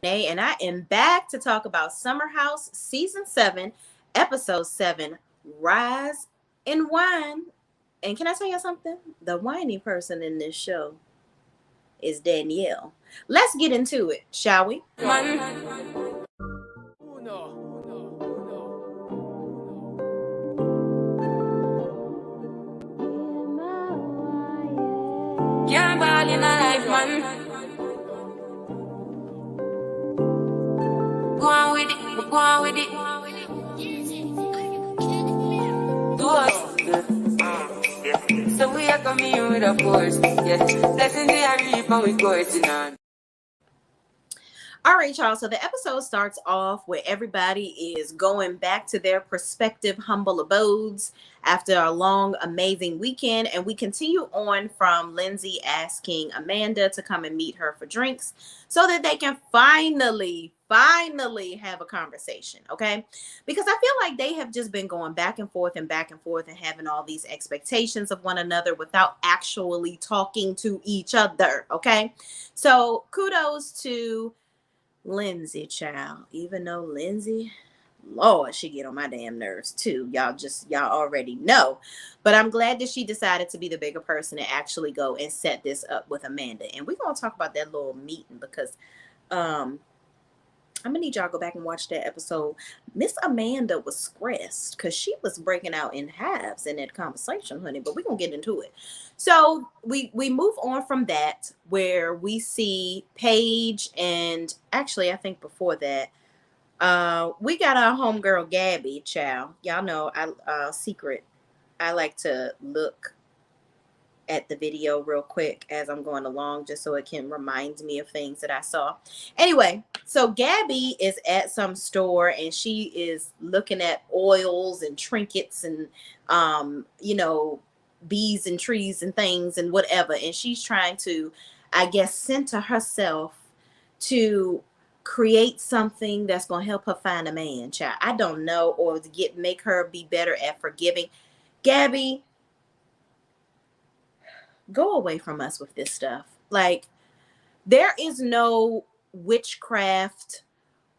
And I am back to talk about Summer House Season 7, Episode 7, Rise and Wine. And can I tell you something? The whiny person in this show is Danielle. Let's get into it, shall we? Can't ball in a life, man. Go on with it, go on with it. Do us. So we are coming with a force. Yes, blessings we are reap and we coursing on. All right, y'all. So the episode starts off where everybody is going back to their prospective humble abodes after a long, amazing weekend. And we continue on from Lindsay asking Amanda to come and meet her for drinks so that they can finally have a conversation. Okay. Because I feel like they have just been going back and forth and having all these expectations of one another without actually talking to each other. Okay. So kudos to Lindsay, child. Even though Lindsay, Lord, she get on my damn nerves too. Y'all already know. But I'm glad that she decided to be the bigger person and actually go and set this up with Amanda. And we're gonna talk about that little meeting because I'm gonna need y'all to go back and watch that episode. Miss Amanda was stressed because she was breaking out in halves in that conversation, honey. But we're gonna get into it. So we move on from that where we see Paige, and actually I think before that, we got our homegirl Gabby, child. Y'all know I secret. I like to look at the video real quick as I'm going along just so it can remind me of things that I saw. Anyway, so Gabby is at some store and she is looking at oils and trinkets and bees and trees and things and whatever, and she's trying to, I guess, center herself to create something that's going to help her find a man, child. I don't know, or to make her be better at forgiving. Gabby, go away from us with this stuff. Like, there is no witchcraft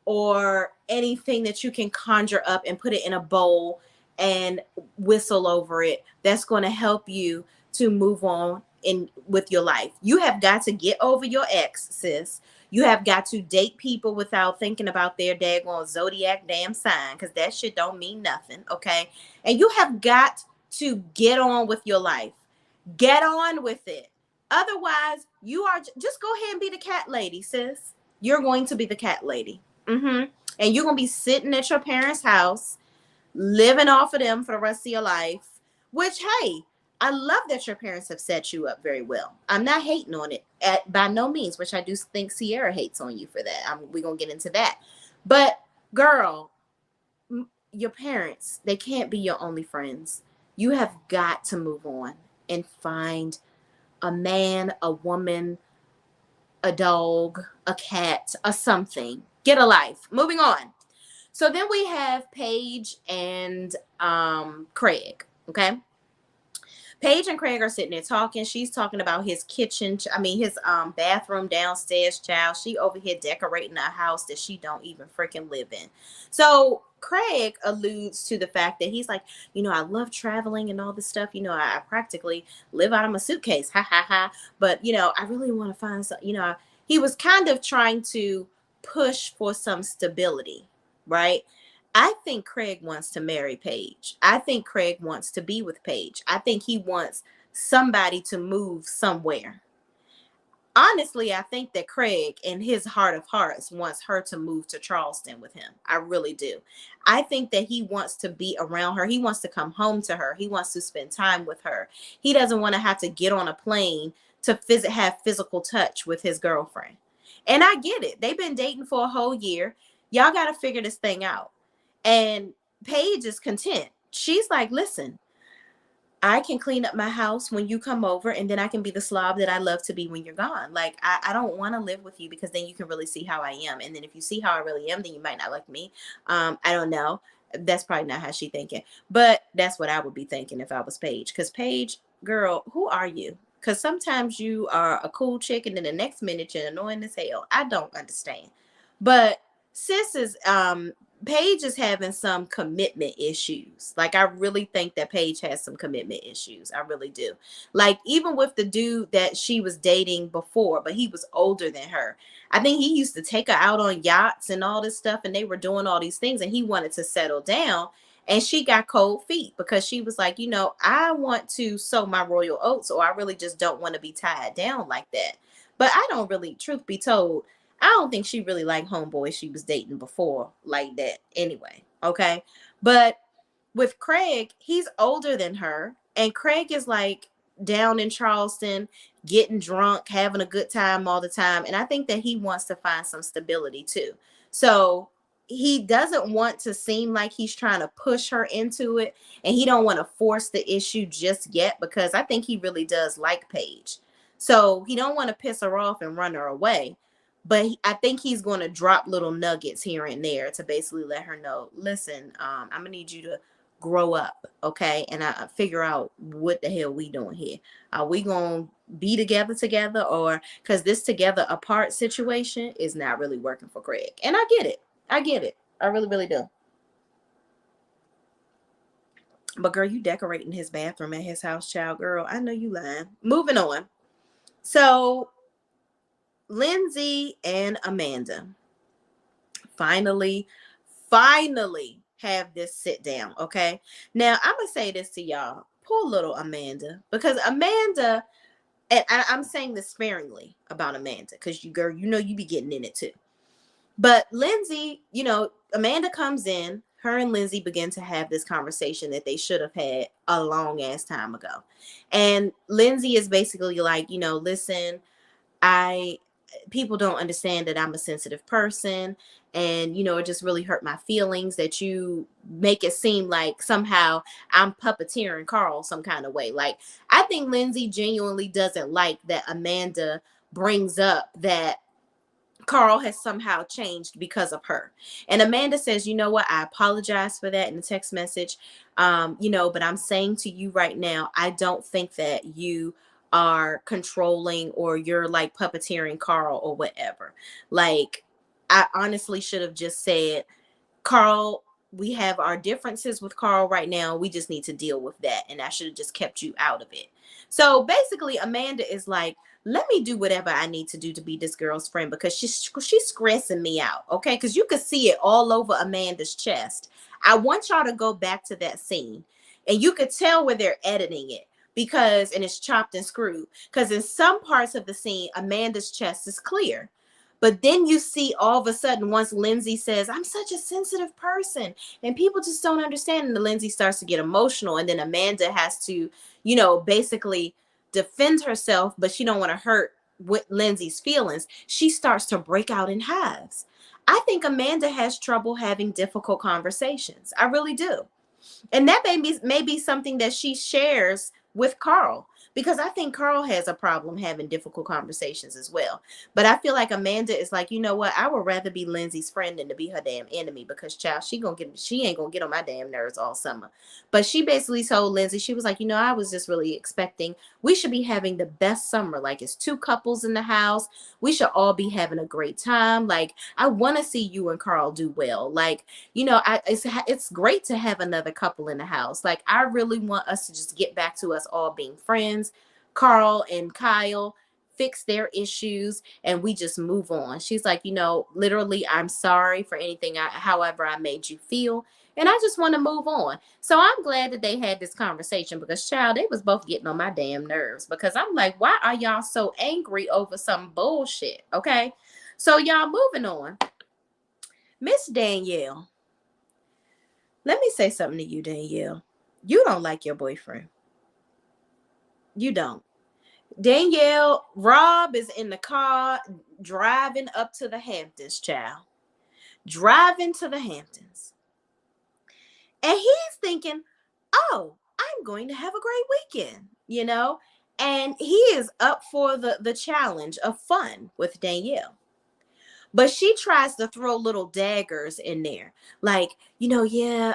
or anything that you can conjure up and put it in a bowl and whistle over it that's going to help you to move on in with your life. You have got to get over your ex, sis. You have got to date people without thinking about their daggone zodiac damn sign, because that shit don't mean nothing, okay? And you have got to get on with your life. Get on with it. Otherwise, you are just go ahead and be the cat lady, sis. You're going to be the cat lady. And you're going to be sitting at your parents' house, living off of them for the rest of your life, which, hey, I love that your parents have set you up very well. I'm not hating on it by no means, which I do think Sierra hates on you for that. We're going to get into that. But, girl, your parents, they can't be your only friends. You have got to move on and find a man, a woman, a dog, a cat, a something. Get a life. Moving on. So then we have Paige and Craig. Okay. Paige and Craig are sitting there talking. She's talking about his kitchen. His bathroom downstairs, child. She over here decorating a house that she don't even freaking live in. So Craig alludes to the fact that he's like, I love traveling and all this stuff. I practically live out of my suitcase. Ha ha ha. But, I really want to find some, he was kind of trying to push for some stability, right? I think Craig wants to marry Paige. I think Craig wants to be with Paige. I think he wants somebody to move somewhere. Honestly, I think that Craig, in his heart of hearts, wants her to move to Charleston with him. I really do. I think that he wants to be around her. He wants to come home to her. He wants to spend time with her. He doesn't want to have to get on a plane to have physical touch with his girlfriend. And I get it. They've been dating for a whole year. Y'all got to figure this thing out. And Paige is content. She's like, listen, I can clean up my house when you come over, and then I can be the slob that I love to be when you're gone. Like, I don't want to live with you because then you can really see how I am. And then if you see how I really am, then you might not like me. I don't know. That's probably not how she's thinking. But that's what I would be thinking if I was Paige. Because Paige, girl, who are you? Because sometimes you are a cool chick, and then the next minute you're annoying as hell. I don't understand. But sis is Paige is having some commitment issues. Like I really think that Paige has some commitment issues. I really do. Like even with the dude that she was dating before, but he was older than her. I think he used to take her out on yachts and all this stuff, and they were doing all these things, and he wanted to settle down. And she got cold feet because she was like, I want to sow my royal oats, or I really just don't want to be tied down like that. But I don't really, truth be told, I don't think she really liked homeboy she was dating before like that anyway. Okay. But with Craig, he's older than her. And Craig is like down in Charleston, getting drunk, having a good time all the time. And I think that he wants to find some stability too. So he doesn't want to seem like he's trying to push her into it. And he don't want to force the issue just yet because I think he really does like Paige. So he don't want to piss her off and run her away. But I think he's going to drop little nuggets here and there to basically let her know, listen, I'm going to need you to grow up, okay? And I figure out what the hell we doing here. Are we going to be together, or because this together apart situation is not really working for Craig? And I get it. I get it. I really, really do. But girl, you decorating his bathroom at his house, child. Girl, I know you lying. Moving on. So Lindsay and Amanda finally, finally have this sit down. Okay. Now I'm gonna say this to y'all. Poor little Amanda. Because Amanda, and I'm saying this sparingly about Amanda, because you girl, you be getting in it too. But Lindsay, Amanda comes in, her and Lindsay begin to have this conversation that they should have had a long ass time ago. And Lindsay is basically like, listen, I people don't understand that I'm a sensitive person, and it just really hurt my feelings that you make it seem like somehow I'm puppeteering Carl some kind of way. Like I think Lindsay genuinely doesn't like that Amanda brings up that Carl has somehow changed because of her. And Amanda says, you know what? I apologize for that in the text message. But I'm saying to you right now, I don't think that you are controlling or you're like puppeteering Carl or whatever. Like, I honestly should have just said, Carl, we have our differences with Carl right now. We just need to deal with that. And I should have just kept you out of it. So basically, Amanda is like, let me do whatever I need to do to be this girl's friend because she's stressing me out. Okay. Because you could see it all over Amanda's chest. I want y'all to go back to that scene and you could tell where they're editing it and it's chopped and screwed. Because in some parts of the scene, Amanda's chest is clear. But then you see all of a sudden, once Lindsay says, I'm such a sensitive person and people just don't understand. And the Lindsay starts to get emotional. And then Amanda has to, basically defend herself, but she don't want to hurt with Lindsay's feelings. She starts to break out in hives. I think Amanda has trouble having difficult conversations. I really do. And that may be something that she shares with Carl, because I think Carl has a problem having difficult conversations as well. But I feel like Amanda is like, you know what? I would rather be Lindsay's friend than to be her damn enemy, because child, she ain't gonna get on my damn nerves all summer. But she basically told Lindsay, she was like, I was just really expecting we should be having the best summer. Like it's two couples in the house. We should all be having a great time. Like I want to see you and Carl do well. Like, it's great to have another couple in the house. Like I really want us to just get back to us all being friends. Carl and Kyle fix their issues and we just move on. She's like, literally, I'm sorry for anything however I made you feel. And I just want to move on. So I'm glad that they had this conversation because, child, they was both getting on my damn nerves because I'm like, why are y'all so angry over some bullshit? Okay. So y'all moving on. Miss Danielle. Let me say something to you, Danielle. You don't like your boyfriend. You don't. Danielle, Rob is in the car driving up to the Hamptons, child. Driving to the Hamptons. And he's thinking, oh, I'm going to have a great weekend. And he is up for the challenge of fun with Danielle. But she tries to throw little daggers in there. Like, yeah,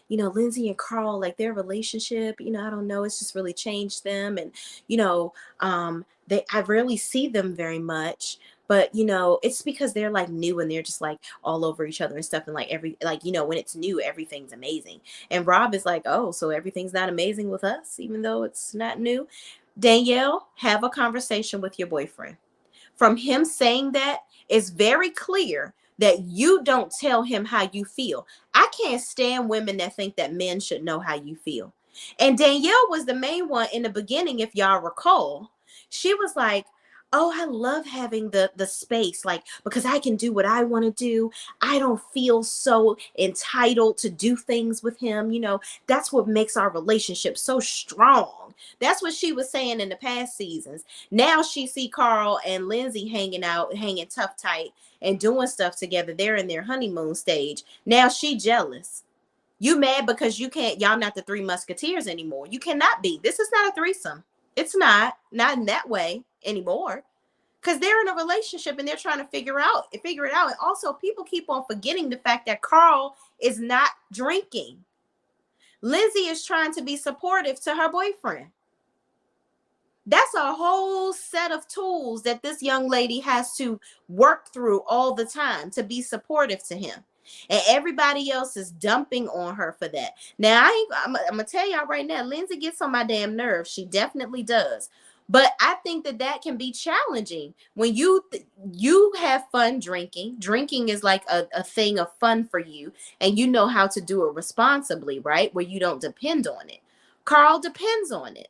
Lindsay and Carl, like their relationship, I don't know, it's just really changed them. And, I rarely see them very much. but it's because they're like new and they're just like all over each other and stuff, and like when it's new, everything's amazing. And Rob is like, oh, so everything's not amazing with us even though it's not new. Danielle, have a conversation with your boyfriend. From him saying that, it's very clear that you don't tell him how you feel. I can't stand women that think that men should know how you feel. And Danielle was the main one in the beginning, if y'all recall. She was like, oh, I love having the space, like, because I can do what I want to do. I don't feel so entitled to do things with him. That's what makes our relationship so strong. That's what she was saying in the past seasons. Now she see Carl and Lindsay hanging out, hanging tough tight and doing stuff together. They're in their honeymoon stage. Now she jealous. You mad because you can't, y'all not the Three Musketeers anymore. You cannot be. This is not a threesome. It's not in that way anymore. Because they're in a relationship and they're trying to figure it out. And also, people keep on forgetting the fact that Carl is not drinking. Lindsay is trying to be supportive to her boyfriend. That's a whole set of tools that this young lady has to work through all the time to be supportive to him. And everybody else is dumping on her for that. Now, I'm going to tell y'all right now, Lindsay gets on my damn nerves. She definitely does. But I think that can be challenging when you have fun drinking. Drinking is like a thing of fun for you, and you know how to do it responsibly, right? Where you don't depend on it. Carl depends on it.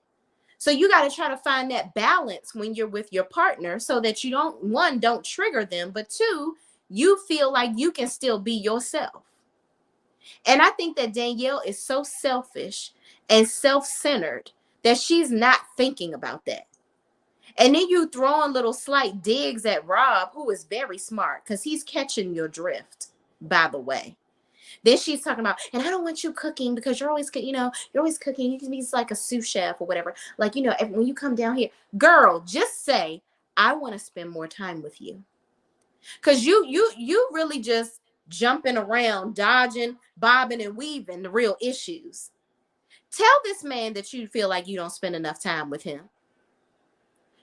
So you got to try to find that balance when you're with your partner so that you don't trigger them, but two, you feel like you can still be yourself. And I think that Danielle is so selfish and self-centered that she's not thinking about that. And then you throwing little slight digs at Rob, who is very smart because he's catching your drift, by the way. Then she's talking about, and I don't want you cooking because you're always cooking. You can be like a sous chef or whatever. Like, when you come down here, girl, just say, I want to spend more time with you. Because you really just jumping around, dodging, bobbing, and weaving the real issues. Tell this man that you feel like you don't spend enough time with him.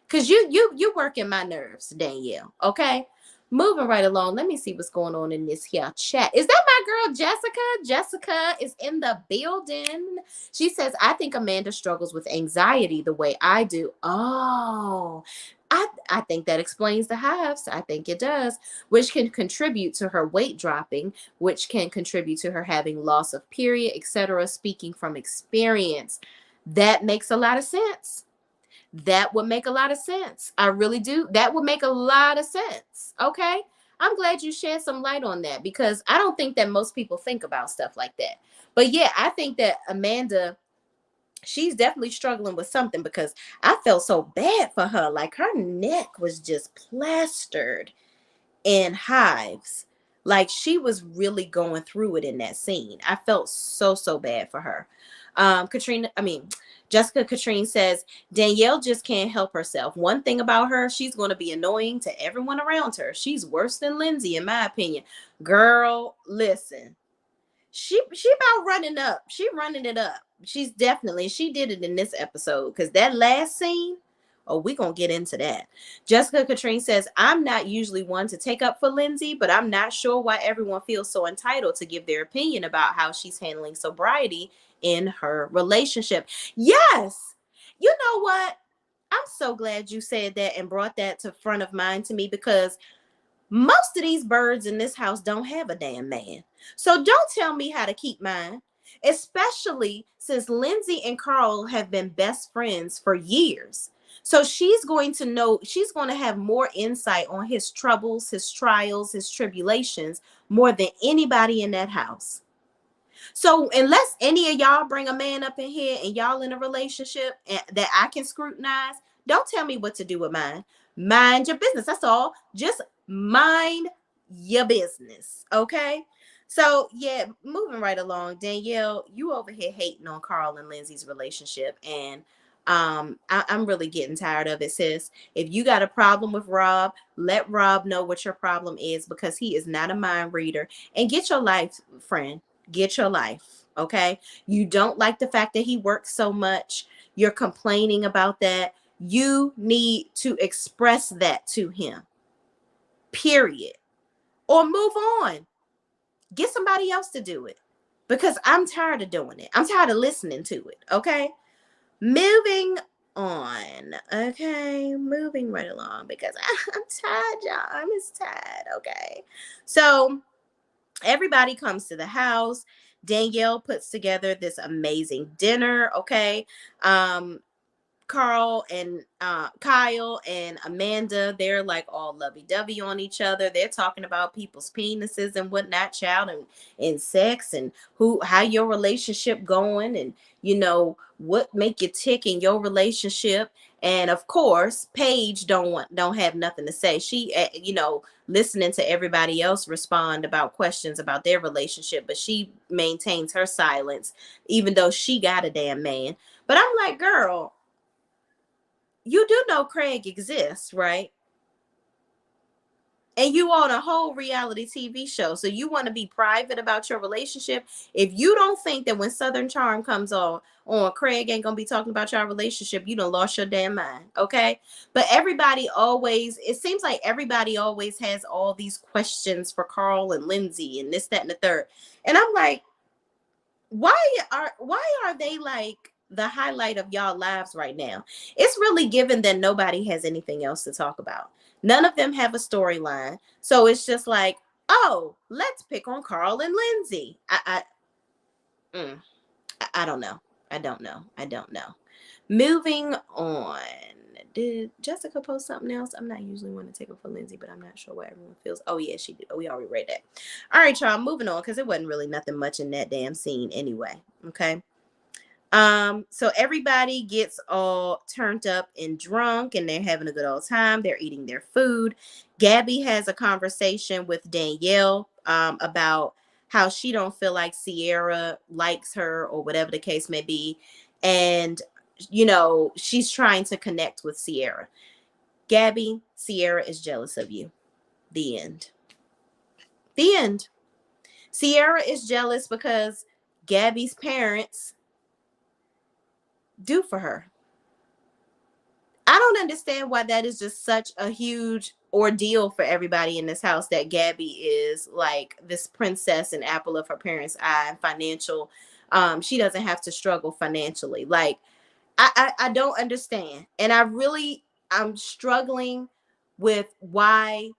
Because you working my nerves, Danielle. Okay. Moving right along. Let me see what's going on in this here chat. Is that my girl, Jessica? Jessica is in the building. She says, I think Amanda struggles with anxiety the way I do. Oh, I think that explains the hives. I think it does, which can contribute to her weight dropping, which can contribute to her having loss of period, etc. Speaking from experience. That makes a lot of sense. That would make a lot of sense. I really do. That would make a lot of sense. Okay. I'm glad you shed some light on that because I don't think that most people think about stuff like that. But yeah, I think that Amanda, she's definitely struggling with something because I felt so bad for her. Like her neck was just plastered in hives. Like she was really going through it in that scene. I felt so bad for her. Jessica Katrine says, Danielle just can't help herself. One thing about her, she's going to be annoying to everyone around her. She's worse than Lindsay, in my opinion. Girl, listen. She about running up. She running it up. She did it in this episode because that last scene, oh, we gonna get into that. Jessica Katrine says, I'm not usually one to take up for Lindsay, but I'm not sure why everyone feels so entitled to give their opinion about how she's handling sobriety in her relationship. Yes. You know what? I'm so glad you said that and brought that to front of mind to me because most of these birds in this house don't have a damn man. So don't tell me how to keep mine, especially since Lindsay and Carl have been best friends for years. So she's going to have more insight on his troubles, his trials, his tribulations, more than anybody in that house. So unless any of y'all bring a man up in here and y'all in a relationship that I can scrutinize, don't tell me what to do with mine. Mind your business. That's all. Just mind your business. Okay. So yeah, moving right along, Danielle, you over here hating on Carl and Lindsay's relationship, and I'm really getting tired of it, sis. If you got a problem with Rob, let Rob know what your problem is because he is not a mind reader. And get your life, friend. Get your life. Okay. You don't like the fact that he works so much. You're complaining about that. You need to express that to him. period. Or move on. Get somebody else to do it. Because I'm tired of doing it. I'm tired of listening to it. Okay. Moving on. Okay. Moving right along because I'm tired, y'all. I'm just tired. Okay. So everybody comes to the house. Danielle puts together this amazing dinner. Okay. Carl and Kyle and Amanda, they're like all lovey-dovey on each other. They're talking about people's penises and whatnot, child, and sex and how your relationship going, and what make you tick in your relationship. And of course, Paige don't have nothing to say. She listening to everybody else respond about questions about their relationship, but she maintains her silence, even though she got a damn man. But I'm like, girl, you do know Craig exists, right? And you on a whole reality TV show. So you want to be private about your relationship. If you don't think that when Southern Charm comes on Craig ain't gonna be talking about your relationship, you done lost your damn mind. Okay. But it seems like everybody always has all these questions for Carl and Lindsay and this, that, and the third. And I'm like, why are they like the highlight of y'all lives right now? It's really given that nobody has anything else to talk about. None of them have a storyline, so it's just like, oh, let's pick on Carl and Lindsay. I don't know. I don't know. Moving on. Did Jessica post something else? I'm not usually one to take up for Lindsay, but I'm not sure what everyone feels. Oh yeah, she did. Oh, we already read that. All right, y'all. Moving on because it wasn't really nothing much in that damn scene anyway. Okay. So everybody gets all turned up and drunk and they're having a good old time. They're eating their food. Gabby has a conversation with Danielle about how she don't feel like Sierra likes her or whatever the case may be. And she's trying to connect with Sierra. Gabby, Sierra is jealous of you. The end. The end. Sierra is jealous because Gabby's parents do for her. I don't understand why that is just such a huge ordeal for everybody in this house, that Gabby is like this princess and apple of her parents' eye and financial. She doesn't have to struggle financially. Like, I don't understand. And I'm struggling with why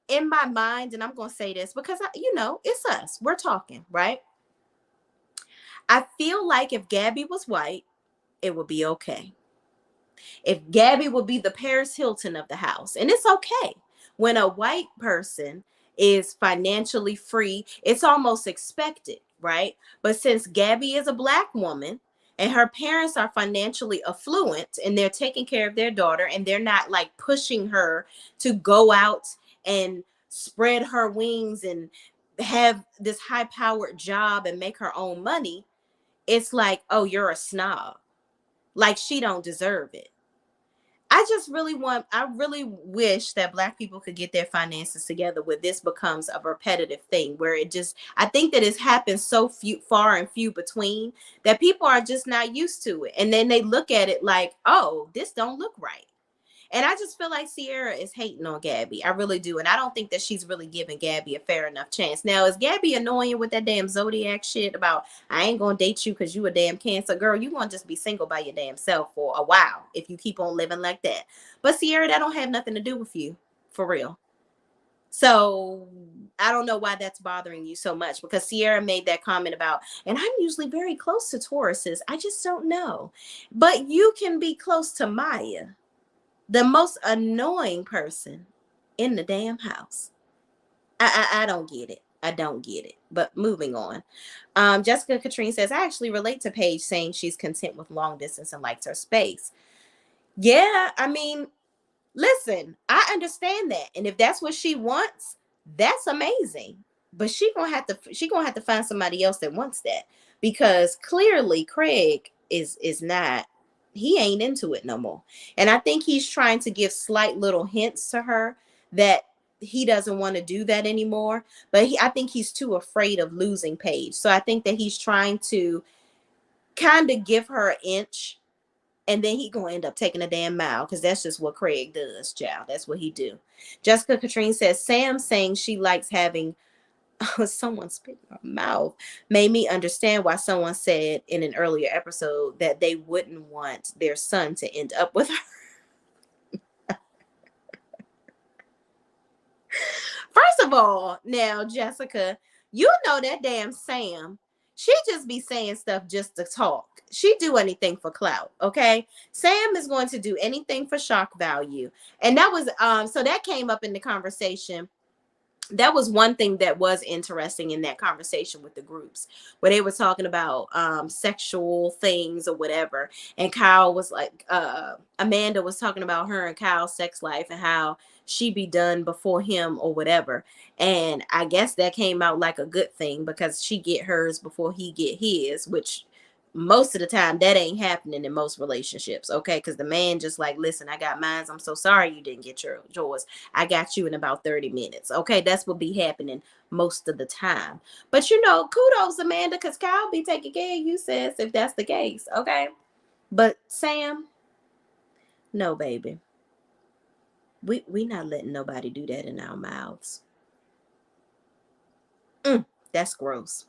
in my mind, and I'm going to say this because, it's us. We're talking, right? I feel like if Gabby was white, it would be okay. If Gabby would be the Paris Hilton of the house, and it's okay when a white person is financially free, it's almost expected, right? But since Gabby is a black woman and her parents are financially affluent and they're taking care of their daughter and they're not like pushing her to go out and spread her wings and have this high powered job and make her own money, it's like, oh, you're a snob. Like she don't deserve it. I really wish that black people could get their finances together where this becomes a repetitive thing where I think that it's happened so far and few between that people are just not used to it. And then they look at it like, oh, this don't look right. And I just feel like Sierra is hating on Gabby. I really do. And I don't think that she's really giving Gabby a fair enough chance. Now, is Gabby annoying with that damn Zodiac shit about I ain't going to date you because you a damn Cancer? Girl, you want to just be single by your damn self for a while if you keep on living like that. But Sierra, that don't have nothing to do with you. For real. So I don't know why that's bothering you so much because Sierra made that comment about, and I'm usually very close to Tauruses. I just don't know. But you can be close to Maya, the most annoying person in the damn house. I don't get it. I don't get it. But moving on. Jessica Katrine says, I actually relate to Paige saying she's content with long distance and likes her space. Yeah, I mean, listen, I understand that. And if that's what she wants, that's amazing. But she gonna have to find somebody else that wants that. Because clearly Craig is not, he ain't into it no more. And I think he's trying to give slight little hints to her that he doesn't want to do that anymore. But I think he's too afraid of losing Paige. So I think that he's trying to kind of give her an inch And then he gonna end up taking a damn mile because that's just what Craig does, child. That's what he do. Jessica Katrine says Sam saying she likes having someone spit in her mouth made me understand why someone said in an earlier episode that they wouldn't want their son to end up with her. First of all, now Jessica, you know that damn Sam. She just be saying stuff just to talk. She do anything for clout, okay? Sam is going to do anything for shock value. And that was so that came up in the conversation. That was one thing that was interesting in that conversation with the groups where they were talking about sexual things or whatever, and Kyle was like Amanda was talking about her and Kyle's sex life and how she be done before him or whatever, and I guess that came out like a good thing because she get hers before he get his, which most of the time that ain't happening in most relationships, okay? Because the man just like, listen, I got mine, I'm so sorry you didn't get yours, I got you in about 30 minutes. Okay, that's what be happening most of the time. But kudos, Amanda, because Kyle be taking care of you, sis, if that's the case. Okay. But Sam, no, baby. We not letting nobody do that in our mouths. That's gross.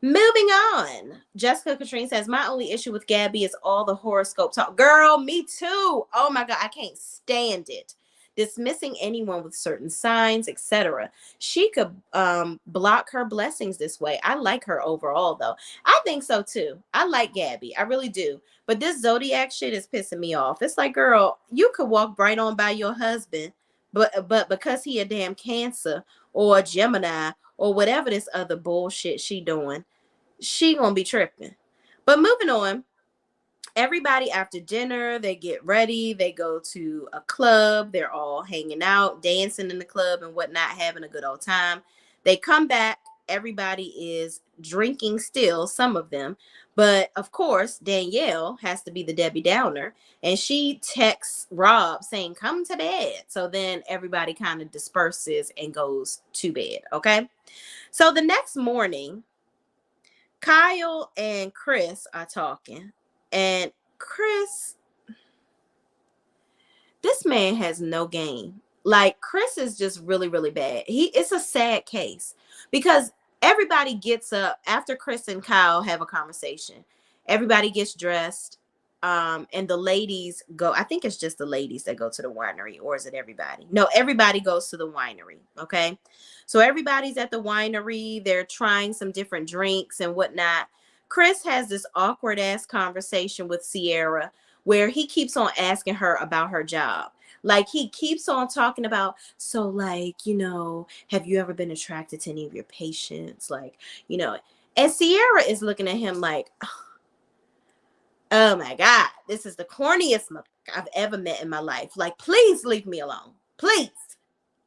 Moving on. Jessica Katrine says, my only issue with Gabby is all the horoscope talk. Girl, me too. Oh my God, I can't stand it. Dismissing anyone with certain signs, etc. She could block her blessings this way. I like her overall, though. I think so too. I like Gabby. I really do. But this zodiac shit is pissing me off. It's like, girl, you could walk right on by your husband, but because he a damn Cancer or a Gemini or whatever this other bullshit she doing, she gonna be tripping. But moving on, everybody after dinner, they get ready, they go to a club, they're all hanging out, dancing in the club and whatnot, having a good old time. They come back, everybody is drinking still, some of them, but of course Danielle has to be the Debbie Downer, and she texts Rob saying come to bed. So then everybody kind of disperses and goes to bed. Okay, so the next morning Kyle and Chris are talking, and Chris, this man has no game. Like, Chris is just really, really bad. It's a sad case because everybody gets up after Chris and Kyle have a conversation. Everybody gets dressed. And the ladies go, I think it's just the ladies that go to the winery, or is it everybody? No, everybody goes to the winery. Okay. So everybody's at the winery. They're trying some different drinks and whatnot. Chris has this awkward ass conversation with Sierra where he keeps on asking her about her job. Like, he keeps on talking about, so like, have you ever been attracted to any of your patients? Like, and Sierra is looking at him like, oh my God, this is the corniest I've ever met in my life. Like, please leave me alone. Please.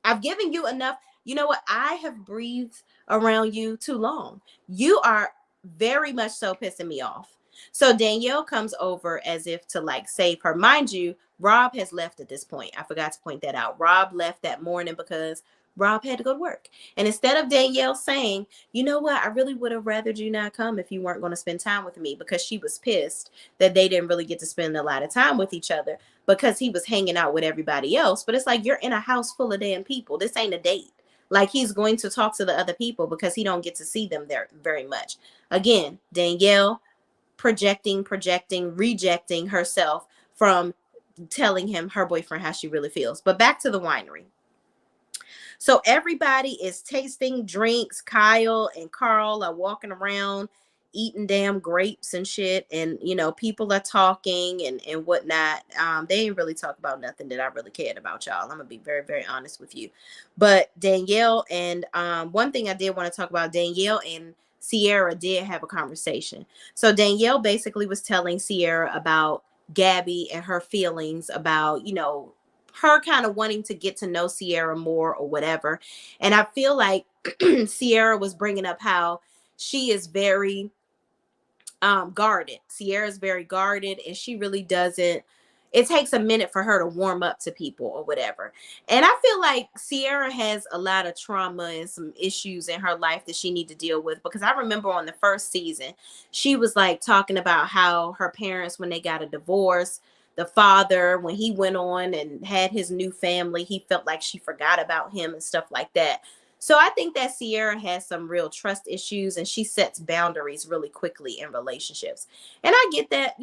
I've given you enough. You know what? I have breathed around you too long. You are very much so pissing me off. So Danielle comes over as if to like save her. Mind you, Rob has left at this point. I forgot to point that out. Rob left that morning because Rob had to go to work. And instead of Danielle saying, you know what, I really would have rather you not come if you weren't going to spend time with me, because she was pissed that they didn't really get to spend a lot of time with each other because he was hanging out with everybody else. But it's like, you're in a house full of damn people. This ain't a date. Like, he's going to talk to the other people because he don't get to see them there very much. Again, Danielle projecting, rejecting herself from telling him, her boyfriend, how she really feels. But back to the winery. So everybody is tasting drinks. Kyle and Carl are walking around eating damn grapes and shit. And, people are talking and whatnot. They ain't really talk about nothing that I really cared about, y'all. I'm going to be very, very honest with you. But Danielle and one thing I did want to talk about, Danielle and Sierra did have a conversation. So Danielle basically was telling Sierra about Gabby and her feelings about, her kind of wanting to get to know Sierra more or whatever. And I feel like Sierra was bringing up how she is very guarded. Sierra's very guarded, and she really doesn't, it takes a minute for her to warm up to people or whatever. And I feel like Sierra has a lot of trauma and some issues in her life that she need to deal with, because I remember on the first season, she was like talking about how her parents, when they got a divorce, the father, when he went on and had his new family, he felt like she forgot about him and stuff like that. So I think that Sierra has some real trust issues, and she sets boundaries really quickly in relationships. And I get that,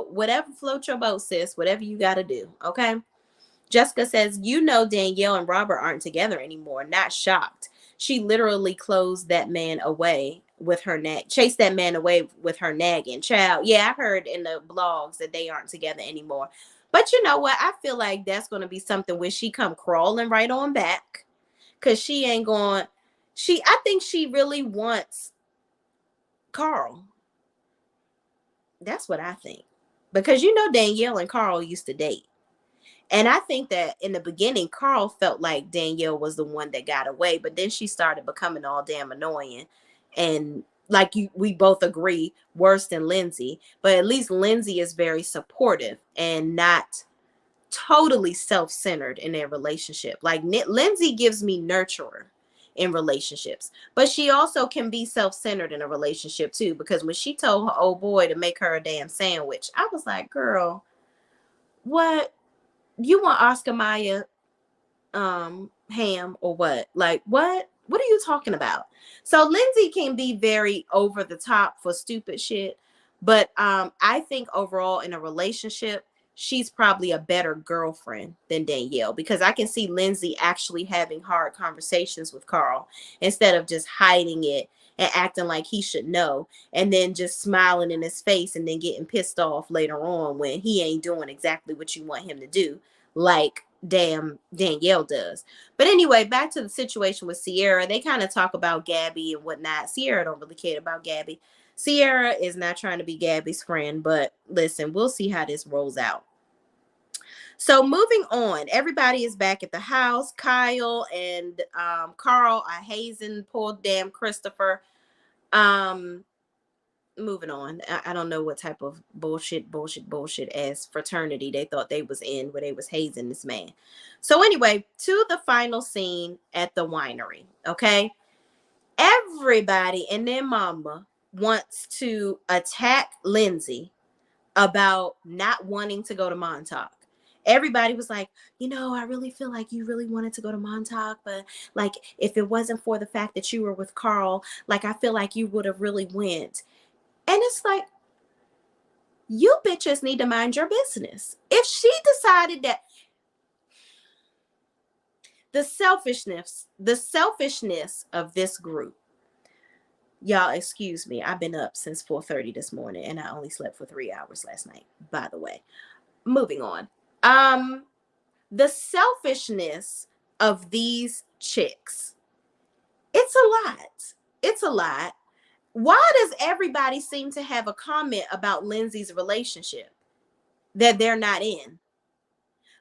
whatever floats your boat, sis, whatever you got to do. Okay. Jessica says, Danielle and Robert aren't together anymore. Not shocked. She literally closed that man away with her chased that man away with her nagging. Child, yeah, I heard in the blogs that they aren't together anymore. But you know what? I feel like that's going to be something when she come crawling right on back, because she ain't going. I think she really wants Carl. That's what I think. Because Danielle and Carl used to date. And I think that in the beginning, Carl felt like Danielle was the one that got away, but then she started becoming all damn annoying. And like we both agree, worse than Lindsay. But at least Lindsay is very supportive and not totally self-centered in their relationship. Like Lindsay gives me nurturer in relationships, but she also can be self-centered in a relationship too, because when she told her old boy to make her a damn sandwich, I was like, girl, what? You want Oscar Mayer ham or what? Like what are you talking about? So Lindsay can be very over the top for stupid shit, but I think overall in a relationship, she's probably a better girlfriend than Danielle, because I can see Lindsay actually having hard conversations with Carl instead of just hiding it and acting like he should know, and then just smiling in his face and then getting pissed off later on when he ain't doing exactly what you want him to do, like damn Danielle does. But anyway, back to the situation with Sierra. They kind of talk about Gabby and whatnot. Sierra don't really care about Gabby. Sierra is not trying to be Gabby's friend, but listen, we'll see how this rolls out. So moving on, everybody is back at the house. Kyle and Carl are hazing poor damn Christopher. Um, Moving on. I don't know what type of bullshit as fraternity they thought they was in, where they was hazing this man. So anyway, to the final scene at the winery. Okay, everybody and their mama wants to attack Lindsay about not wanting to go to Montauk. Everybody was like, I really feel like you really wanted to go to Montauk, but like if it wasn't for the fact that you were with Carl, like I feel like you would have really went. And it's like, you bitches need to mind your business. If she decided that the selfishness of this group, y'all, excuse me, I've been up since 4:30 this morning and I only slept for 3 hours last night, by the way. Moving on. The selfishness of these chicks, it's a lot. It's a lot. Why does everybody seem to have a comment about Lindsay's relationship that they're not in?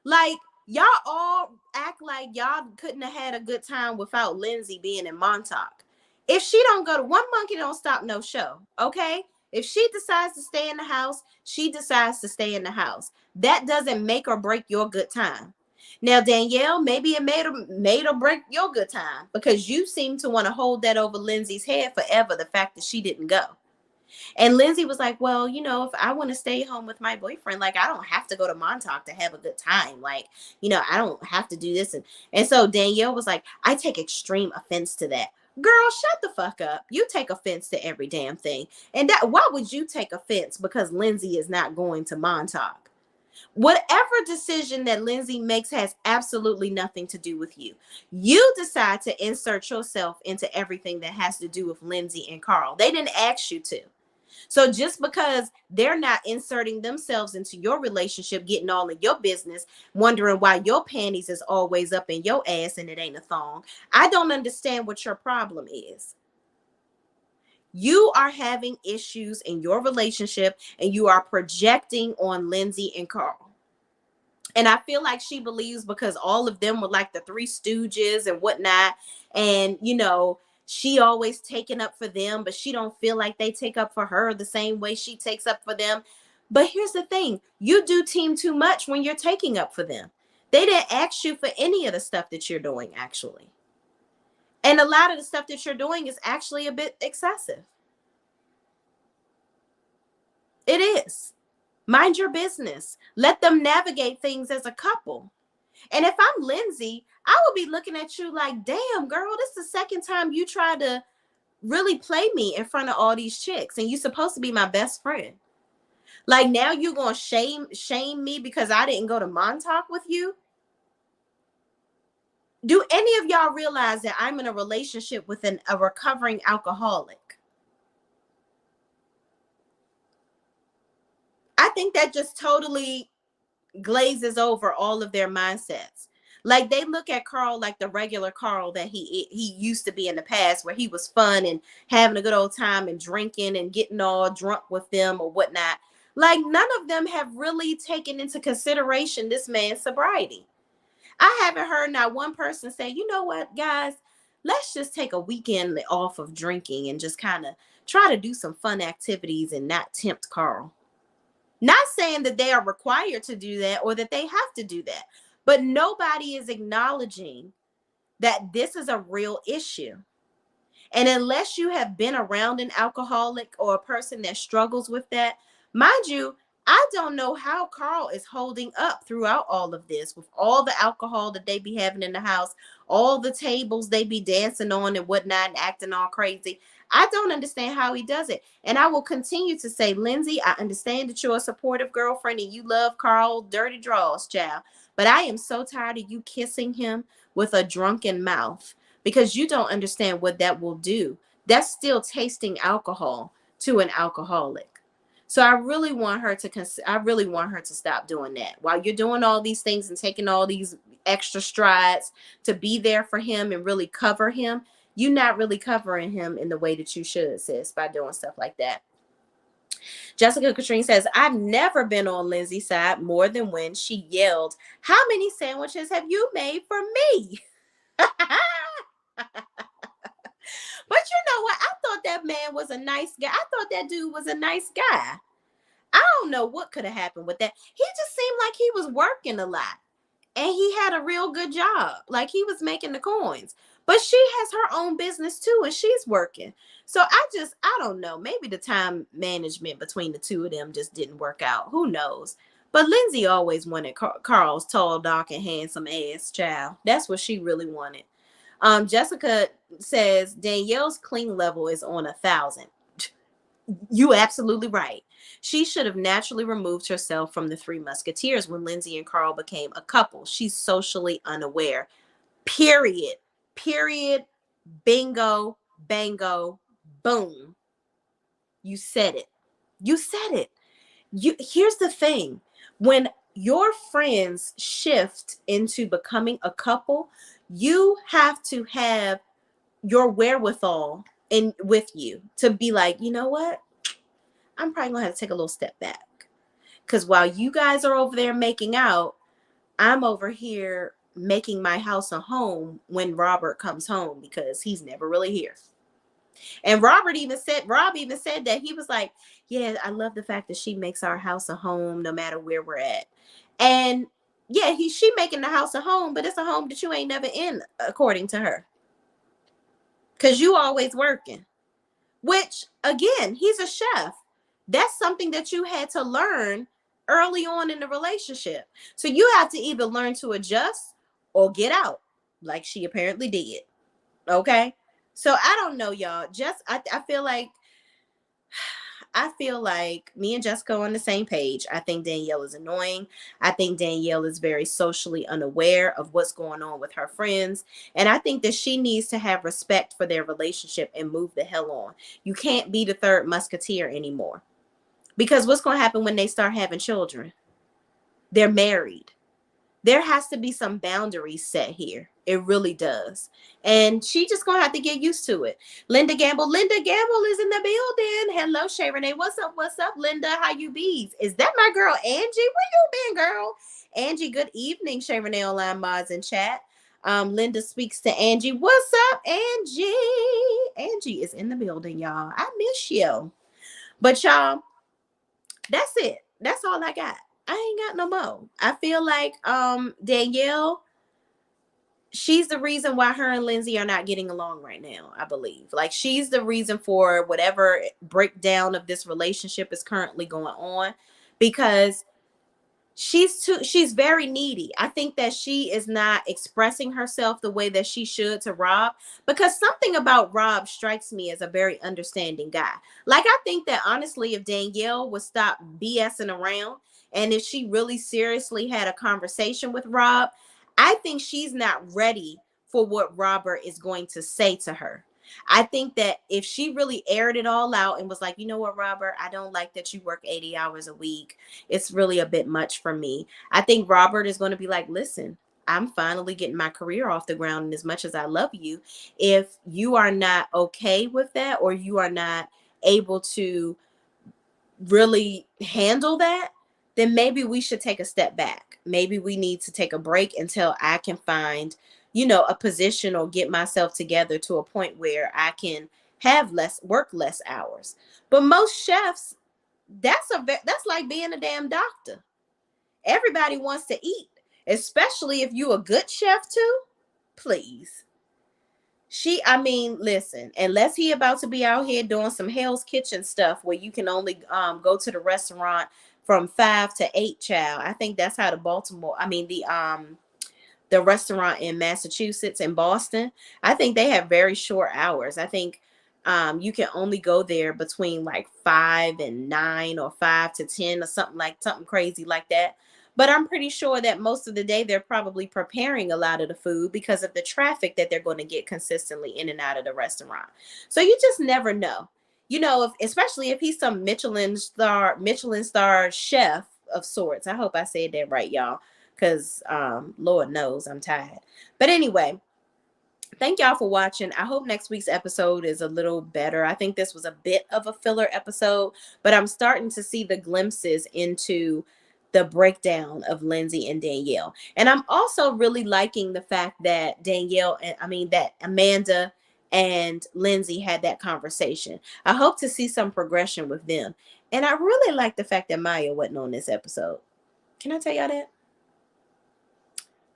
Like, y'all all act like y'all couldn't have had a good time without Lindsay being in Montauk. If she don't go to one monkey, don't stop no show. Okay. If she decides to stay in the house, she decides to stay in the house. That doesn't make or break your good time. Now, Danielle, maybe it made or break your good time, because you seem to want to hold that over Lindsay's head forever, the fact that she didn't go. And Lindsay was like, well, if I want to stay home with my boyfriend, like I don't have to go to Montauk to have a good time. Like, I don't have to do this. And so Danielle was like, I take extreme offense to that. Girl, shut the fuck up. You take offense to every damn thing. And why would you take offense because Lindsay is not going to Montauk? Whatever decision that Lindsay makes has absolutely nothing to do with you. You decide to insert yourself into everything that has to do with Lindsay and Carl. They didn't ask you to. So just because they're not inserting themselves into your relationship, getting all in your business, wondering why your panties is always up in your ass and it ain't a thong, I don't understand what your problem is. You are having issues in your relationship and you are projecting on Lindsay and Carl. And I feel like she believes because all of them were like the Three Stooges and whatnot. And, she always taking up for them, but she don't feel like they take up for her the same way she takes up for them. But here's the thing, you do team too much when you're taking up for them. They didn't ask you for any of the stuff that you're doing, actually. And a lot of the stuff that you're doing is actually a bit excessive. It is. Mind your business. Let them navigate things as a couple. And if I'm Lindsay, I will be looking at you like, damn, girl, this is the second time you try to really play me in front of all these chicks. And you're supposed to be my best friend. Like, now you're going to shame me because I didn't go to Montauk with you? Do any of y'all realize that I'm in a relationship with a recovering alcoholic? I think that just totally glazes over all of their mindsets. Like, they look at Carl like the regular Carl that he used to be in the past, where he was fun and having a good old time and drinking and getting all drunk with them or whatnot. Like, none of them have really taken into consideration this man's sobriety. I haven't heard not one person say, you know what, guys, let's just take a weekend off of drinking and just kind of try to do some fun activities and not tempt Carl. Not saying that they are required to do that or that they have to do that, but nobody is acknowledging that this is a real issue. And unless you have been around an alcoholic or a person that struggles with that, mind you, I don't know how Carl is holding up throughout all of this with all the alcohol that they be having in the house, all the tables they be dancing on and whatnot and acting all crazy. I don't understand how he does it. And I will continue to say, Lindsay, I understand that you're a supportive girlfriend and you love Carl dirty draws, child. But I am so tired of you kissing him with a drunken mouth, because you don't understand what that will do. That's still tasting alcohol to an alcoholic. So I really want her to stop doing that. While you're doing all these things and taking all these extra strides to be there for him and really cover him, you're not really covering him in the way that you should, sis, by doing stuff like that. Jessica Katrine says, I've never been on Lindsay's side more than when she yelled, how many sandwiches have you made for me? But you know what? I thought that man was a nice guy. I thought that dude was a nice guy. I don't know what could have happened with that. He just seemed like he was working a lot. And he had a real good job. Like, he was making the coins. But she has her own business too, and she's working. So I don't know. Maybe the time management between the two of them just didn't work out. Who knows? But Lindsay always wanted Carl's tall, dark, and handsome ass child. That's what she really wanted. Jessica says Danielle's cling level is on 1,000. You absolutely right. She should have naturally removed herself from the Three Musketeers when Lindsay and Carl became a couple. She's socially unaware. Period. Period. Bingo. Bango. Boom. You said it. You said it. Here's the thing. When your friends shift into becoming a couple, you have to have your wherewithal in with you to be like, you know what? I'm probably gonna have to take a little step back. Because while you guys are over there making out, I'm over here making my house a home when Robert comes home, because he's never really here. And Rob even said that he was like, yeah, I love the fact that she makes our house a home no matter where we're at. And yeah, she making the house a home, but it's a home that you ain't never in, according to her. Because you always working. Which, again, he's a chef. That's something that you had to learn early on in the relationship. So you have to either learn to adjust or get out, like she apparently did. Okay? So I don't know, y'all. I feel like me and Jessica are on the same page. I think Danielle is annoying. I think Danielle is very socially unaware of what's going on with her friends. And I think that she needs to have respect for their relationship and move the hell on. You can't be the third musketeer anymore. Because what's going to happen when they start having children? They're married. There has to be some boundaries set here. It really does. And she just gonna have to get used to it. Linda Gamble is in the building. Hello, Shay Renee. What's up? Linda? How you bees? Is that my girl Angie? Where you been, girl? Angie, good evening. Shay Renee online mods in chat. Linda speaks to Angie. What's up, Angie? Angie is in the building, y'all. I miss you. But y'all, that's it. That's all I got. I ain't got no more. I feel like Danielle, she's the reason why her and Lindsay are not getting along right now, I believe. Like, she's the reason for whatever breakdown of this relationship is currently going on, because she's very needy. I think that she is not expressing herself the way that she should to Rob, because something about Rob strikes me as a very understanding guy. Like, I think that honestly, if Danielle would stop BSing around, and if she really seriously had a conversation with Rob, I think she's not ready for what Robert is going to say to her. I think that if she really aired it all out and was like, you know what, Robert, I don't like that you work 80 hours a week. It's really a bit much for me. I think Robert is going to be like, listen, I'm finally getting my career off the ground. And as much as I love you, if you are not okay with that, or you are not able to really handle that, then maybe we should take a step back. Maybe we need to take a break until I can find, a position or get myself together to a point where I can have less hours. But most chefs, that's like being a damn doctor. Everybody wants to eat, especially if you a good chef too. Please. I mean, listen, unless he about to be out here doing some Hell's Kitchen stuff where you can only go to the restaurant from 5 to 8, child. I think that's how the restaurant in Massachusetts and Boston, I think they have very short hours. I think you can only go there between like 5 and 9, or 5 to 10, or something crazy like that. But I'm pretty sure that most of the day they're probably preparing a lot of the food because of the traffic that they're going to get consistently in and out of the restaurant. So you just never know. If especially if he's some Michelin star chef of sorts. I hope I said that right, y'all, because Lord knows I'm tired. But anyway, thank y'all for watching. I hope next week's episode is a little better. I think this was a bit of a filler episode, but I'm starting to see the glimpses into the breakdown of Lindsay and Danielle. And I'm also really liking the fact that that Amanda and Lindsay had that conversation. I hope to see some progression with them. And I really like the fact that Maya wasn't on this episode. Can I tell y'all that?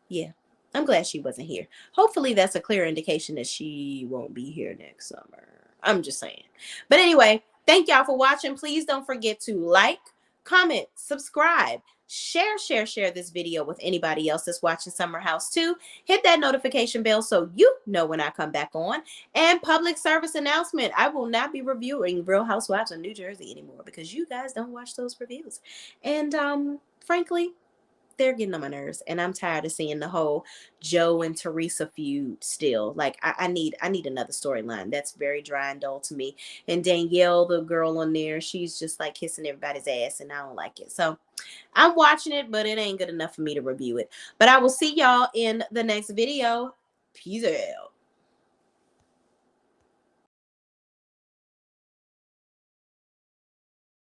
Yeah, I'm glad she wasn't here. Hopefully, that's a clear indication that she won't be here next summer. I'm just saying. But anyway, thank y'all for watching. Please don't forget to like, comment, subscribe, share this video with anybody else that's watching Summer House too. Hit that notification bell so you know when I come back on. And public service announcement, I will not be reviewing Real Housewives of New Jersey anymore because you guys don't watch those reviews. And frankly, they're getting on my nerves, and I'm tired of seeing the whole Joe and Teresa feud still. Like, I need another storyline. That's very dry and dull to me. And Danielle, the girl on there, she's just like kissing everybody's ass, and I don't like it. So I'm watching it, but it ain't good enough for me to review it. But I will see y'all in the next video. Peace out.